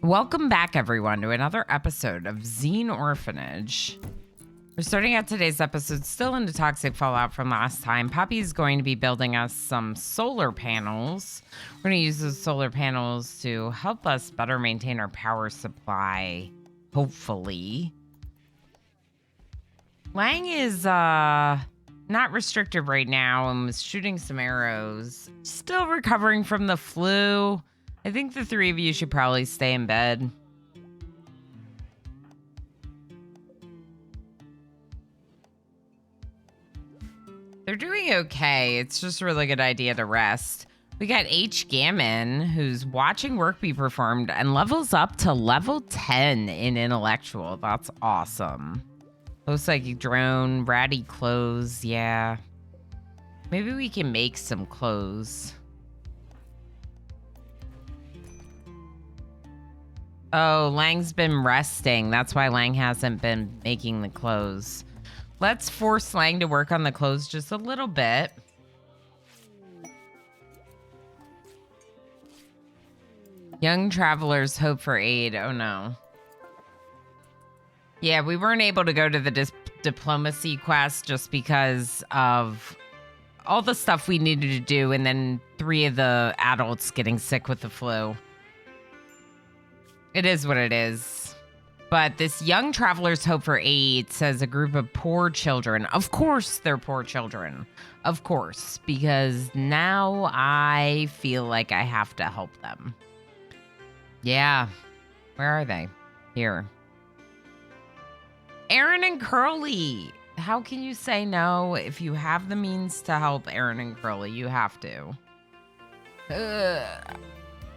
Welcome back, everyone, to another episode of XenOrphanage. We're starting out today's episode still into toxic fallout from last time. Poppy's going to be building us some solar panels. We're going to use those solar panels to help us better maintain our power supply, hopefully. Lang is not restrictive right now and was shooting some arrows. Still recovering from the flu. I think the three of you should probably stay in bed. They're doing okay. It's just a really good idea to rest. We got H. Gammon, who's watching work be performed and levels up to level 10 in intellectual. That's awesome. Low psychic drone, ratty clothes. Yeah. Maybe we can make some clothes. Oh, Lang's been resting. That's why Lang hasn't been making the clothes. Let's force Lang to work on the clothes just a little bit. Young travelers hope for aid. Oh, no. Yeah, we weren't able to go to the diplomacy quest just because of all the stuff we needed to do, and then 3 of the adults getting sick with the flu. It is what it is. But this young traveler's hope for aid says a group of poor children. Of course they're poor children. Of course. Because now I feel like I have to help them. Yeah. Where are they? Here. Aaron and Curly. How can you say no? If you have the means to help Aaron and Curly, you have to.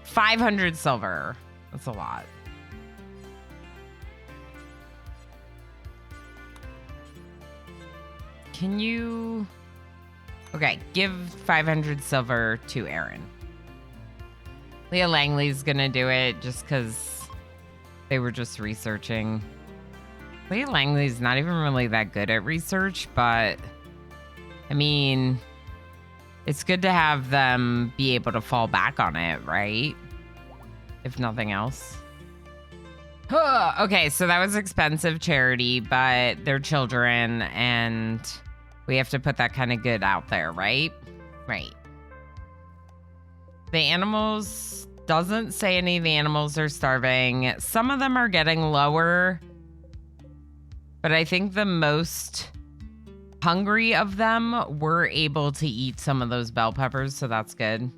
500 silver. That's a lot. Can you... Okay, give 500 silver to Aaron. Leah Langley's gonna do it just because they were just researching. Leah Langley's not even really that good at research, but... I mean... It's good to have them be able to fall back on it, right? If nothing else. Okay, so that was expensive charity, but they're children, and we have to put that kind of good out there, right? Right. The animals, doesn't say any of the animals are starving. Some of them are getting lower, but I think the most hungry of them were able to eat some of those bell peppers, so that's good.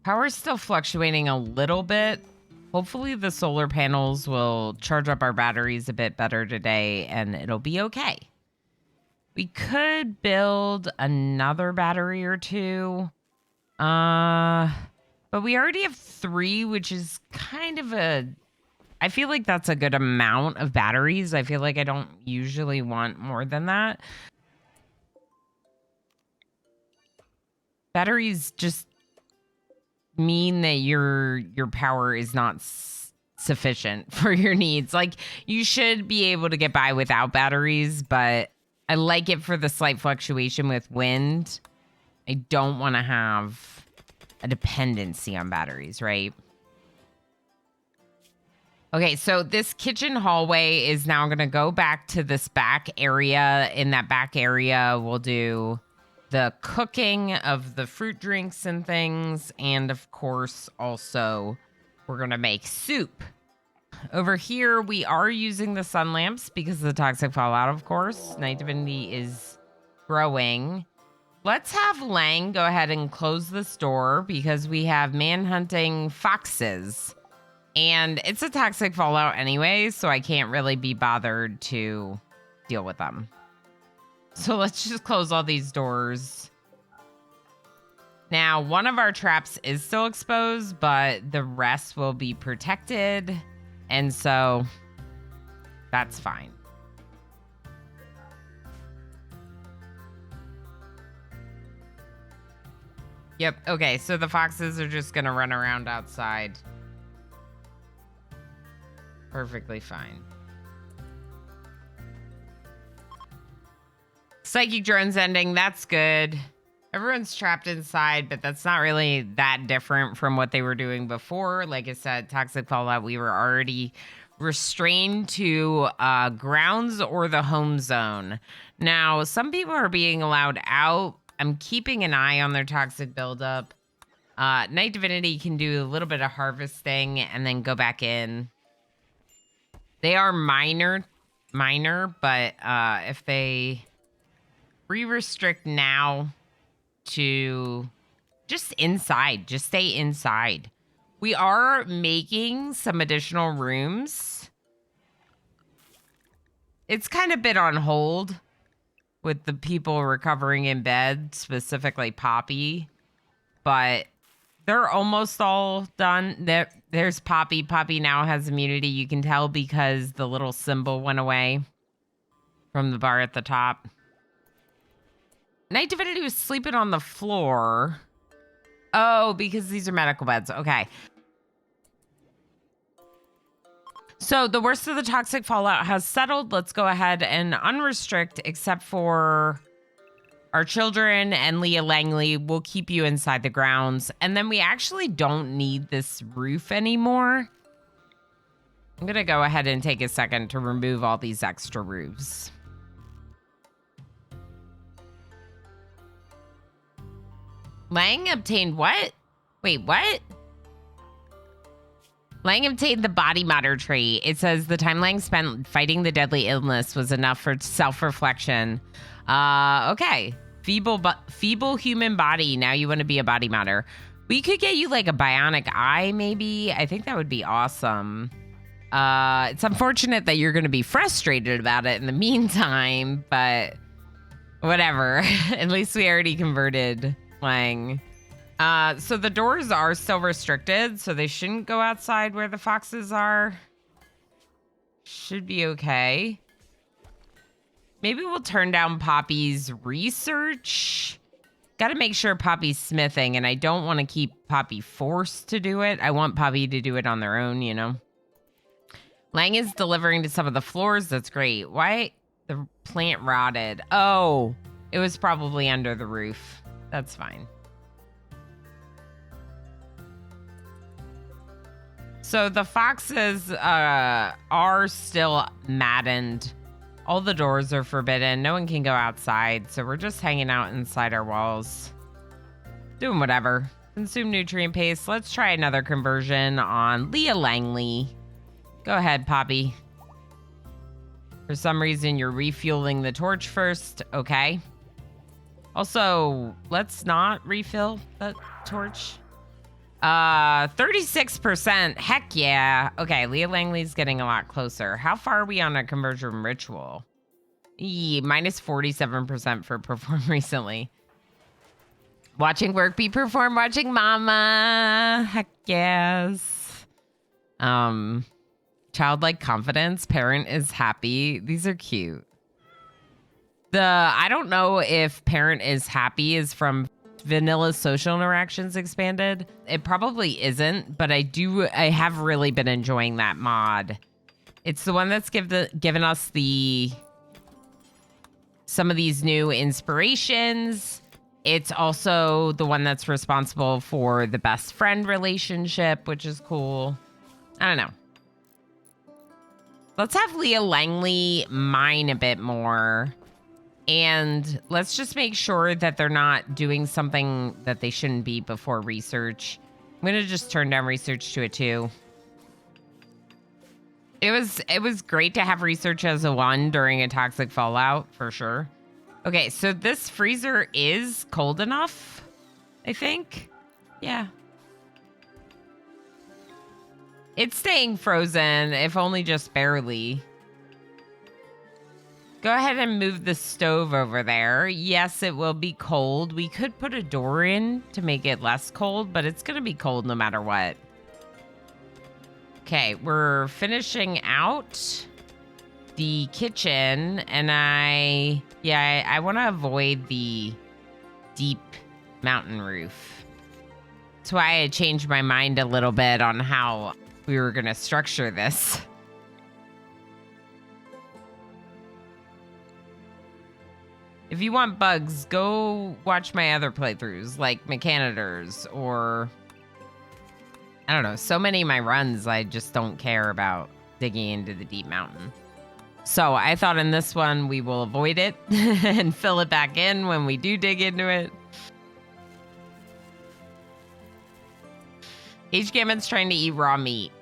Power's still fluctuating a little bit. Hopefully the solar panels will charge up our batteries a bit better today and it'll be okay. We could build another battery or 2. But we already have 3, which is kind of I feel like that's a good amount of batteries. I feel like I don't usually want more than that. Batteries just mean that your power is not sufficient for your needs. Like, you should be able to get by without batteries, but I like it for the slight fluctuation with wind. I don't want to have a dependency on batteries, right? Okay, so this kitchen hallway is now going to go back to this back area. In that back area, we'll do the cooking of the fruit drinks and things. And of course, also, we're going to make soup. Over here, we are using the sun lamps because of the toxic fallout, of course. Night Divinity is growing. Let's have Lang go ahead and close this door because we have man-hunting foxes. And it's a toxic fallout anyway, so I can't really be bothered to deal with them. So let's just close all these doors. Now, one of our traps is still exposed, but the rest will be protected. And so that's fine. Yep. Okay. So the foxes are just going to run around outside. Perfectly fine. Psychic drone's ending. That's good. Everyone's trapped inside, but that's not really that different from what they were doing before. Like I said, toxic fallout, we were already restrained to grounds or the home zone. Now, some people are being allowed out. I'm keeping an eye on their toxic buildup. Night Divinity can do a little bit of harvesting and then go back in. They are minor, but if they re-restrict now to just inside, just stay inside. We are making some additional rooms. It's kind of been on hold with the people recovering in bed, specifically Poppy, but they're almost all done. There's Poppy. Poppy now has immunity. You can tell because the little symbol went away from the bar at the top. Night Divinity was sleeping on the floor. Oh, because these are medical beds. Okay. So the worst of the toxic fallout has settled. Let's go ahead and unrestrict, except for our children and Leah Langley. We'll keep you inside the grounds. And then we actually don't need this roof anymore. I'm going to go ahead and take a second to remove all these extra roofs. Lang obtained what? Wait, what? Lang obtained the body matter trait. It says the time Lang spent fighting the deadly illness was enough for self-reflection. Okay. Feeble human body. Now you want to be a body matter. We could get you like a bionic eye, maybe. I think that would be awesome. It's unfortunate that you're going to be frustrated about it in the meantime, but whatever. At least we already converted Lang. So the doors are still restricted, so they shouldn't go outside where the foxes are. Should be okay. Maybe we'll turn down Poppy's research. Got to make sure Poppy's smithing, and I don't want to keep Poppy forced to do it. I want Poppy to do it on their own, you know. Lang is delivering to some of the floors. That's great. Why? The plant rotted. Oh, it was probably under the roof. That's fine. So the foxes are still maddened. All the doors are forbidden. No one can go outside. So we're just hanging out inside our walls. Doing whatever. Consume nutrient paste. Let's try another conversion on Leah Langley. Go ahead, Poppy. For some reason, you're refueling the torch first. Okay. Also, let's not refill that torch. 36%. Heck yeah. Okay, Leah Langley's getting a lot closer. How far are we on a conversion ritual? Minus 47% for perform recently. Watching work be performed, watching mama. Heck yes. Childlike confidence. Parent is happy. These are cute. I don't know if parent is happy is from Vanilla Social Interactions Expanded. It probably isn't, but I have really been enjoying that mod. It's the one that's given us some of these new inspirations. It's also the one that's responsible for the best friend relationship, which is cool. I don't know. Let's have Leah Langley mine a bit more. And let's just make sure that they're not doing something that they shouldn't be before research. I'm going to just turn down research to a 2. It was great to have research as a 1 during a toxic fallout, for sure. Okay, so this freezer is cold enough, I think. Yeah. It's staying frozen, if only just barely. Go ahead and move the stove over there. Yes, it will be cold. We could put a door in to make it less cold, but it's going to be cold no matter what. Okay, we're finishing out the kitchen, and I want to avoid the deep mountain roof. That's why I changed my mind a little bit on how we were going to structure this. If you want bugs, go watch my other playthroughs, like Mechanitors, or... I don't know, so many of my runs I just don't care about digging into the deep mountain. So I thought in this one we will avoid it and fill it back in when we do dig into it. H-Gammon's trying to eat raw meat.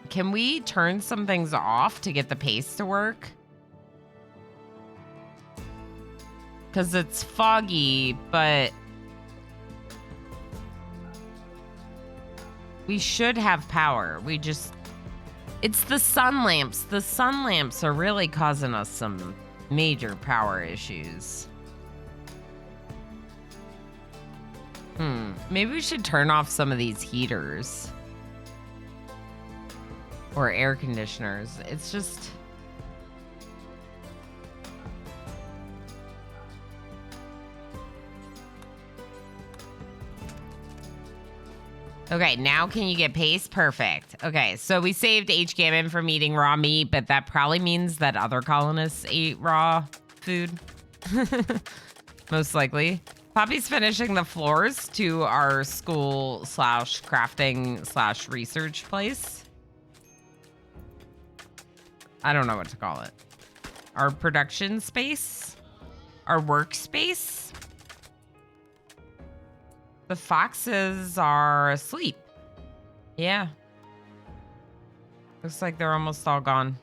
Can we turn some things off to get the pace to work? Because it's foggy, but we should have power. We just... It's the sun lamps. The sun lamps are really causing us some major power issues. Maybe we should turn off some of these heaters. Or air conditioners. It's just... Okay, now can you get pace? Perfect. Okay, so we saved H-Gammon from eating raw meat, but that probably means that other colonists ate raw food. Most likely. Poppy's finishing the floors to our school / crafting / research place. I don't know what to call it. Our production space? Our workspace? The foxes are asleep. Yeah. Looks like they're almost all gone.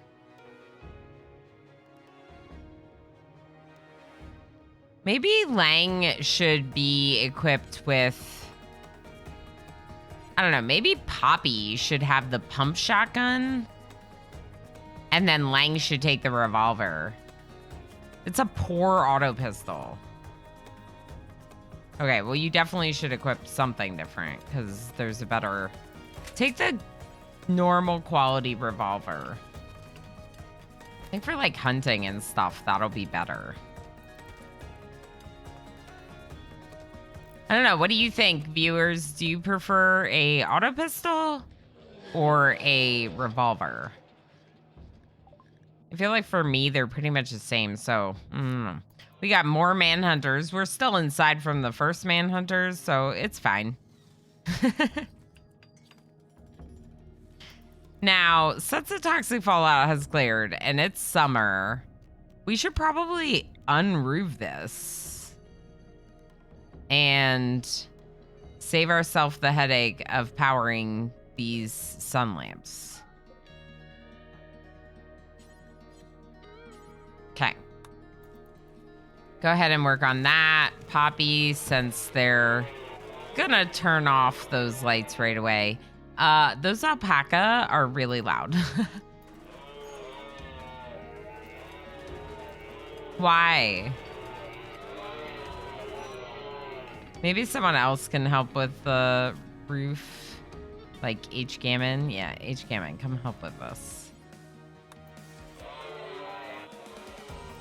Maybe Lang should be equipped with... I don't know. Maybe Poppy should have the pump shotgun. And then Lang should take the revolver. It's a poor auto pistol. Okay, well, you definitely should equip something different, because there's a better... Take the normal quality revolver. I think for, like, hunting and stuff, that'll be better. I don't know, what do you think, viewers? Do you prefer a auto pistol or a revolver? I feel like for me, they're pretty much the same, so... We got more manhunters. We're still inside from the first manhunters, so it's fine. Now, since the toxic fallout has cleared and it's summer, we should probably unroof this and save ourselves the headache of powering these sun lamps. Okay. Go ahead and work on that. Poppy, since they're gonna turn off those lights right away. Those alpaca are really loud. Why? Maybe someone else can help with the roof. Like H-Gammon. Yeah, H-Gammon, come help with us.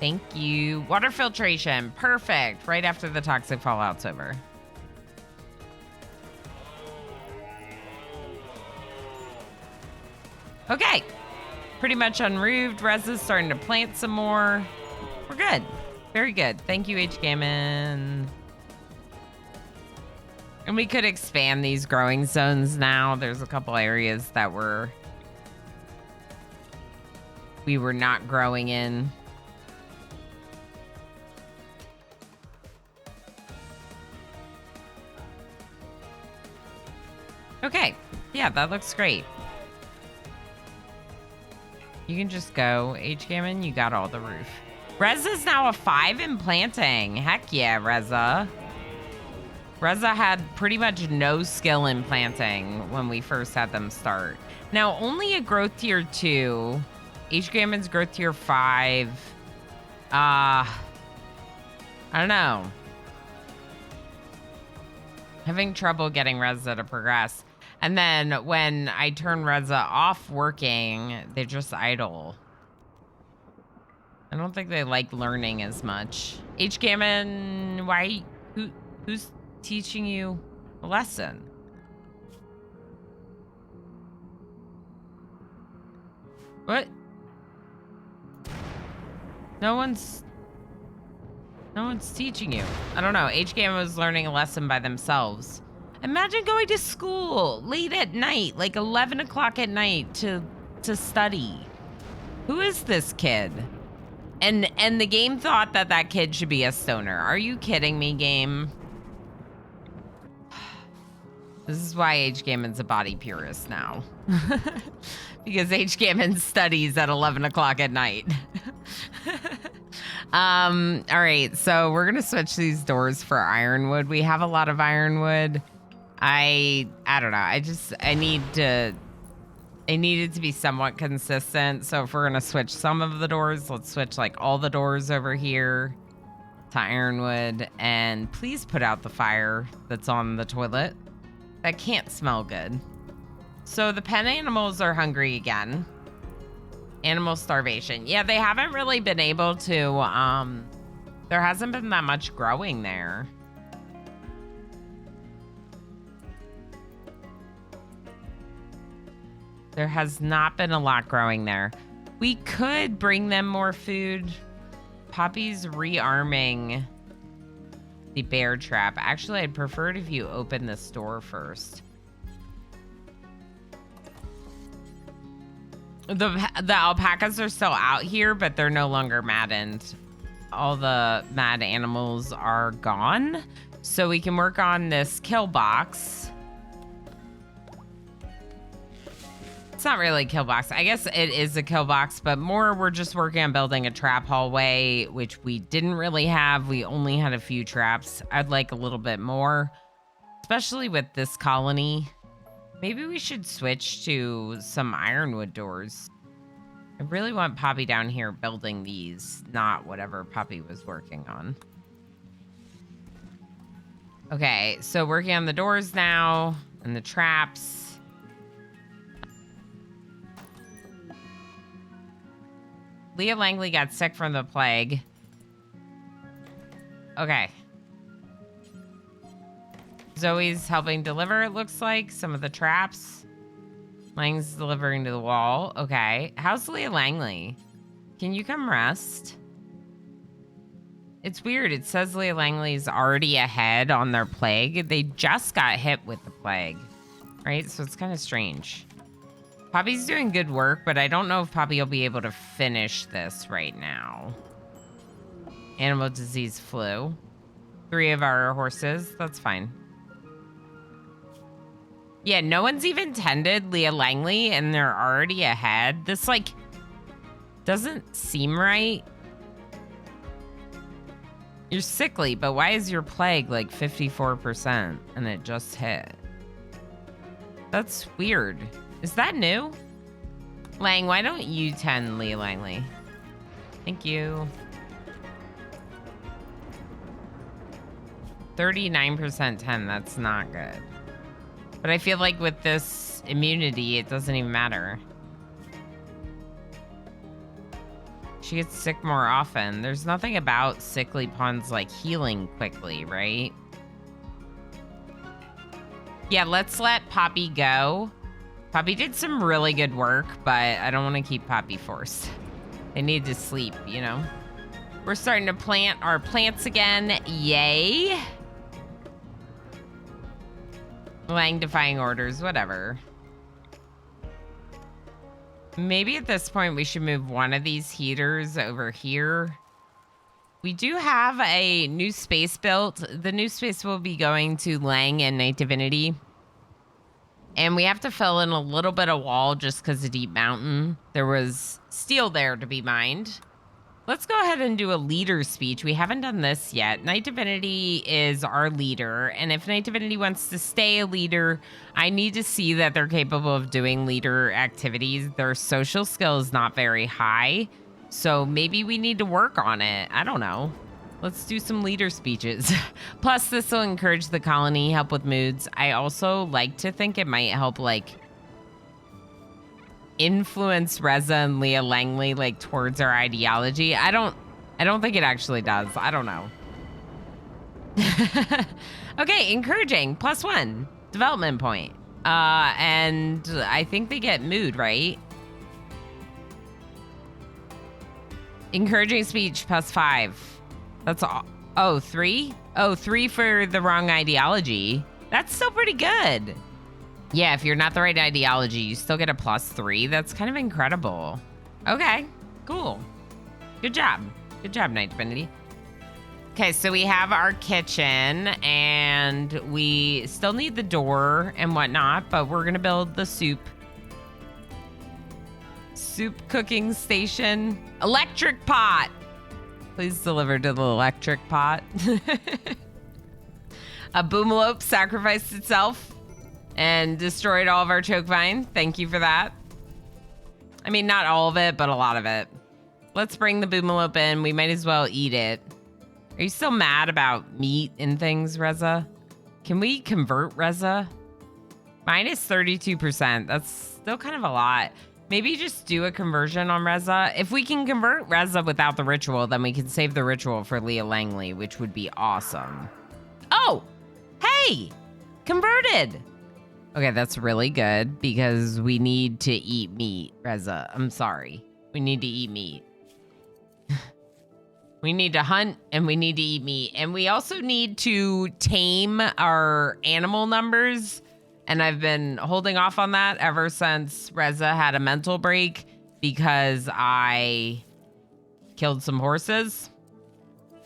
Thank you. Water filtration. Perfect. Right after the toxic fallout's over. Okay. Pretty much unroofed. Reza's starting to plant some more. We're good. Very good. Thank you, H-Gammon. And we could expand these growing zones now. There's a couple areas that we were not growing in. Okay, yeah, that looks great. You can just go, H-Gammon, you got all the roof. Reza's now a 5 in planting. Heck yeah, Reza. Reza had pretty much no skill in planting when we first had them start. Now, only a growth tier 2. H-Gammon's growth tier 5. I don't know. Having trouble getting Reza to progress. And then when I turn Reza off working, they're just idle. I don't think they like learning as much. H-Gammon, who's teaching you a lesson? What? No one's teaching you. I don't know. HGM was learning a lesson by themselves. Imagine going to school late at night, like 11 o'clock at night to study. Who is this kid? And the game thought that kid should be a stoner. Are you kidding me, game? This is why H. Gammon's a body purist now. Because H. Gammon studies at 11 o'clock at night. All right, so we're gonna switch these doors for ironwood. We have a lot of ironwood. I don't know. I need it to be somewhat consistent. So if we're gonna switch some of the doors, let's switch like all the doors over here to ironwood. And please put out the fire that's on the toilet. That can't smell good. So the pen animals are hungry again. Animal starvation. Yeah, they haven't really been able to, there hasn't been that much growing there. There has not been a lot growing there. We could bring them more food. Poppy's rearming the bear trap. Actually, I'd prefer it if you open this door first. The alpacas are still out here, but they're no longer maddened. All the mad animals are gone. So we can work on this kill box. It's not really a kill box. I guess it is a kill box, but more we're just working on building a trap hallway, which we didn't really have. We only had a few traps. I'd like a little bit more, especially with this colony. Maybe we should switch to some ironwood doors. I really want Poppy down here building these, not whatever Poppy was working on. Okay, so working on the doors now and the traps. Leah Langley got sick from the plague. Okay. Zoe's helping deliver, it looks like, some of the traps. Lang's delivering to the wall. Okay. How's Leah Langley? Can you come rest? It's weird. It says Leah Langley's already ahead on their plague. They just got hit with the plague, right? So it's kind of strange. Poppy's doing good work, but I don't know if Poppy will be able to finish this right now. Animal disease flu. 3 of our horses. That's fine. Yeah, no one's even tended Leah Langley, and they're already ahead. This, like, doesn't seem right. You're sickly, but why is your plague, like, 54% and it just hit? That's weird. Is that new? Lang, why don't you tend Leah Langley? Thank you. 39% tend, that's not good. But I feel like with this immunity, it doesn't even matter. She gets sick more often. There's nothing about sickly pawns like healing quickly, right? Yeah, let's let Poppy go. Poppy did some really good work, but I don't want to keep Poppy forced. They need to sleep, you know? We're starting to plant our plants again. Yay. Lang defying orders, whatever. Maybe at this point we should move one of these heaters over here. We do have a new space built. The new space will be going to Lang and Night Divinity. And we have to fill in a little bit of wall just because of Deep Mountain. There was steel there to be mined. Let's go ahead and do a leader speech. We haven't done this yet. Night Divinity is our leader. And if Night Divinity wants to stay a leader, I need to see that they're capable of doing leader activities. Their social skill is not very high. So maybe we need to work on it. I don't know. Let's do some leader speeches. Plus, this will encourage the colony, help with moods. I also like to think it might help, like, influence Reza and Leah Langley, like, towards our ideology. I don't think it actually does. I don't know. Okay, encouraging. +1 development point. And I think they get mood, right? Encouraging speech +5. That's all. Oh, 3? Oh, 3 for the wrong ideology. That's still pretty good. Yeah, if you're not the right ideology, you still get a +3. That's kind of incredible. Okay, cool. Good job. Good job, Night Divinity. Okay, so we have our kitchen, and we still need the door and whatnot, but we're gonna build the soup cooking station. Electric pot. Please deliver to the electric pot. A boomalope sacrificed itself and destroyed all of our choke vine. Thank you for that. I mean, not all of it, but a lot of it. Let's bring the boomalope in. We might as well eat it. Are you still mad about meat and things, Reza? Can we convert Reza? Minus 32%. That's still kind of a lot. Maybe just do a conversion on Reza. If we can convert Reza without the ritual, then we can save the ritual for Leah Langley, which would be awesome. Oh, hey, converted. Okay, that's really good because we need to eat meat, Reza. I'm sorry. We need to eat meat. We need to hunt and we need to eat meat. And we also need to tame our animal numbers. And I've been holding off on that ever since Reza had a mental break because I killed some horses.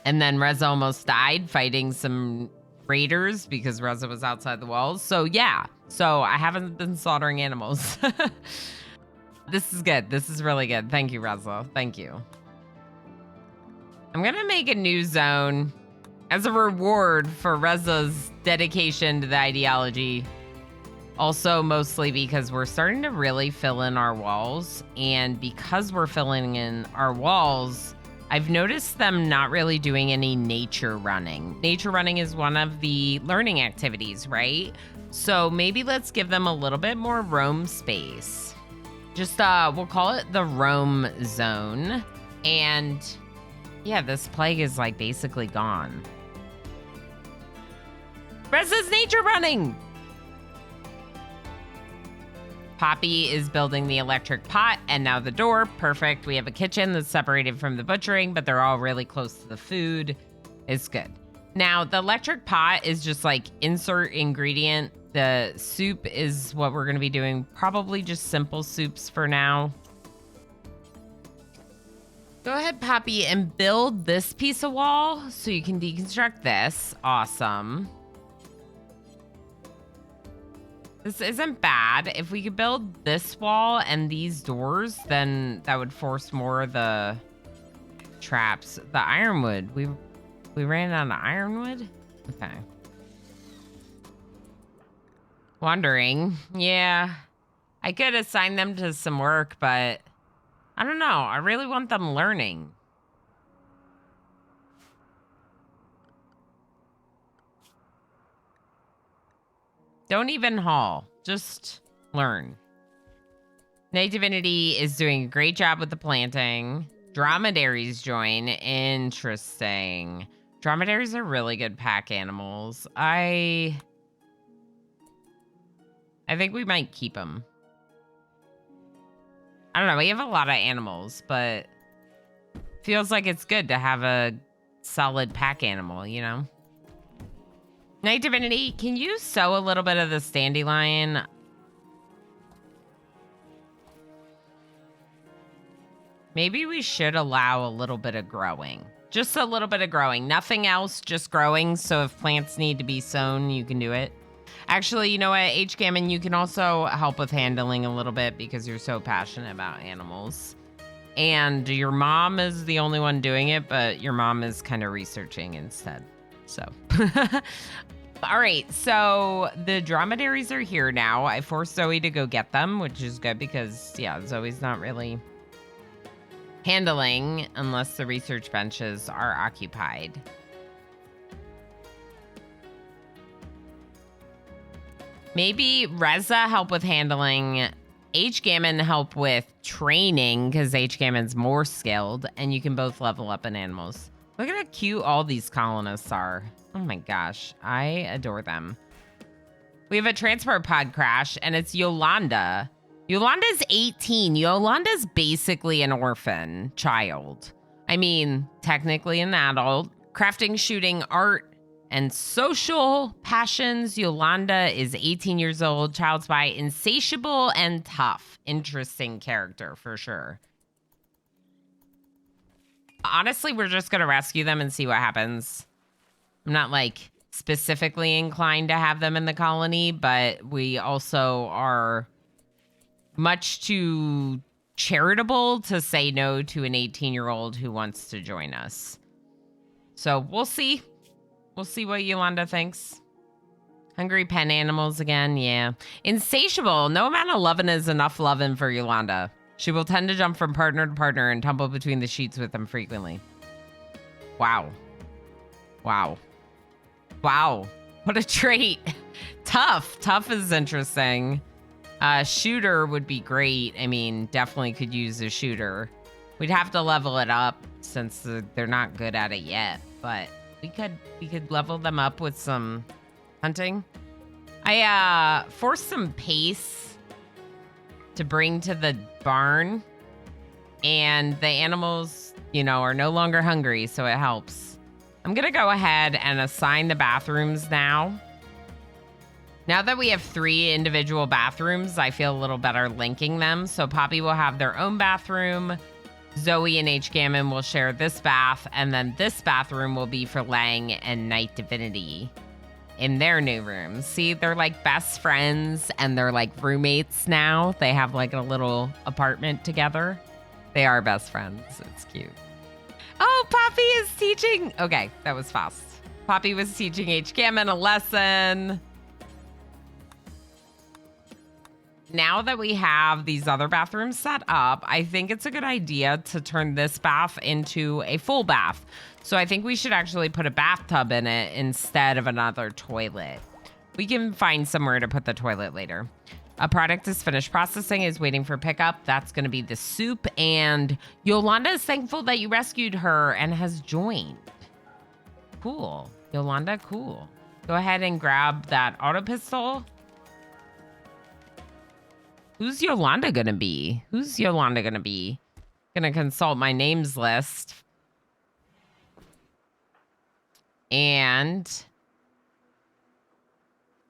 And then Reza almost died fighting some raiders because Reza was outside the walls. So yeah, so I haven't been slaughtering animals. This is good. This is really good. Thank you, Reza. Thank you. I'm gonna make a new zone as a reward for Reza's dedication to the ideology. Also, mostly because we're starting to really fill in our walls. And because we're filling in our walls, I've noticed them not really doing any nature running. Nature running is one of the learning activities, right? So maybe let's give them a little bit more roam space. Just, we'll call it the roam zone. And yeah, this plague is like basically gone. Reza's nature running! Poppy is building the electric pot and now the door. Perfect. We have a kitchen that's separated from the butchering, but they're all really close to the food. It's good. Now, the electric pot is just like insert ingredient. The soup is what we're going to be doing. Probably just simple soups for now. Go ahead, Poppy, and build this piece of wall so you can deconstruct this. Awesome. This isn't bad. If we could build this wall and these doors, then that would force more of the traps. The ironwood. We ran out of ironwood? Okay. Wandering. Yeah. I could assign them to some work, but I don't know. I really want them learning. Don't even haul. Just learn. Night Divinity is doing a great job with the planting. Dromedaries join. Interesting. Dromedaries are really good pack animals. I think we might keep them. I don't know. We have a lot of animals, but feels like it's good to have a solid pack animal, you know? Night Divinity, can you sow a little bit of the dandelion? Maybe we should allow a little bit of growing. Just a little bit of growing. Nothing else, just growing. So if plants need to be sown, you can do it. Actually, you know what, H-Gammon, you can also help with handling a little bit because you're so passionate about animals. And your mom is the only one doing it, but your mom is kind of researching instead. So, all right, so the dromedaries are here now. I forced Zoe to go get them, which is good because, yeah, Zoe's not really handling unless the research benches are occupied. Maybe Reza help with handling, H-Gammon help with training because H-Gammon's more skilled, and you can both level up in animals. Look at how cute all these colonists are. Oh my gosh, I adore them. We have a transport pod crash, and it's Yolanda. Yolanda's 18. Yolanda's basically an orphan child. I mean, technically an adult. Crafting, shooting, art, and social passions. Yolanda is 18 years old, child spy, insatiable and tough. Interesting character for sure. Honestly, we're just going to rescue them and see what happens. I'm not like specifically inclined to have them in the colony, but we also are much too charitable to say no to an 18-year-old who wants to join us. So we'll see. We'll see what Yolanda thinks. Hungry pen animals again, yeah. Insatiable. No amount of loving is enough loving for Yolanda. She will tend to jump from partner to partner and tumble between the sheets with them frequently. Wow. Wow. Wow. What a trait. Tough. Tough is interesting. Shooter would be great. I mean, definitely could use a shooter. We'd have to level it up since they're not good at it yet, but we could level them up with some hunting. I forced some pace to bring to the barn, and the animals, you know, are no longer hungry, so it helps. I'm gonna go ahead and assign the bathrooms now. Now that we have 3 individual bathrooms, I feel a little better linking them. So Poppy will have their own bathroom. Zoe and H. Gammon will share this bath. And then this bathroom will be for Lang and Night Divinity in their new rooms. See, they're like best friends and they're like roommates now. They have like a little apartment together. They are best friends. It's cute. Oh, Poppy is teaching. Okay, that was fast. Poppy was teaching H. Gammon a lesson. Now that we have these other bathrooms set up, I think it's a good idea to turn this bath into a full bath. So I think we should actually put a bathtub in it instead of another toilet. We can find somewhere to put the toilet later. A product is finished processing, is waiting for pickup. That's going to be the soup. And Yolanda is thankful that you rescued her and has joined. Cool. Yolanda, cool. Go ahead and grab that auto pistol. Who's Yolanda gonna be? Who's Yolanda gonna be? Gonna consult my names list. And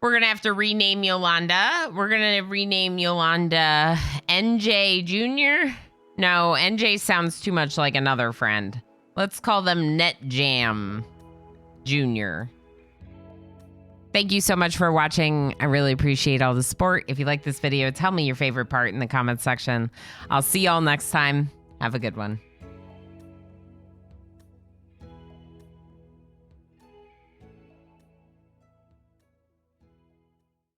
we're gonna have to rename Yolanda. We're gonna rename Yolanda NJ Jr. No, NJ sounds too much like another friend. Let's call them NetJam Jr. Thank you so much for watching. I really appreciate all the support. If you like this video, tell me your favorite part in the comments section. I'll see y'all next time. Have a good one.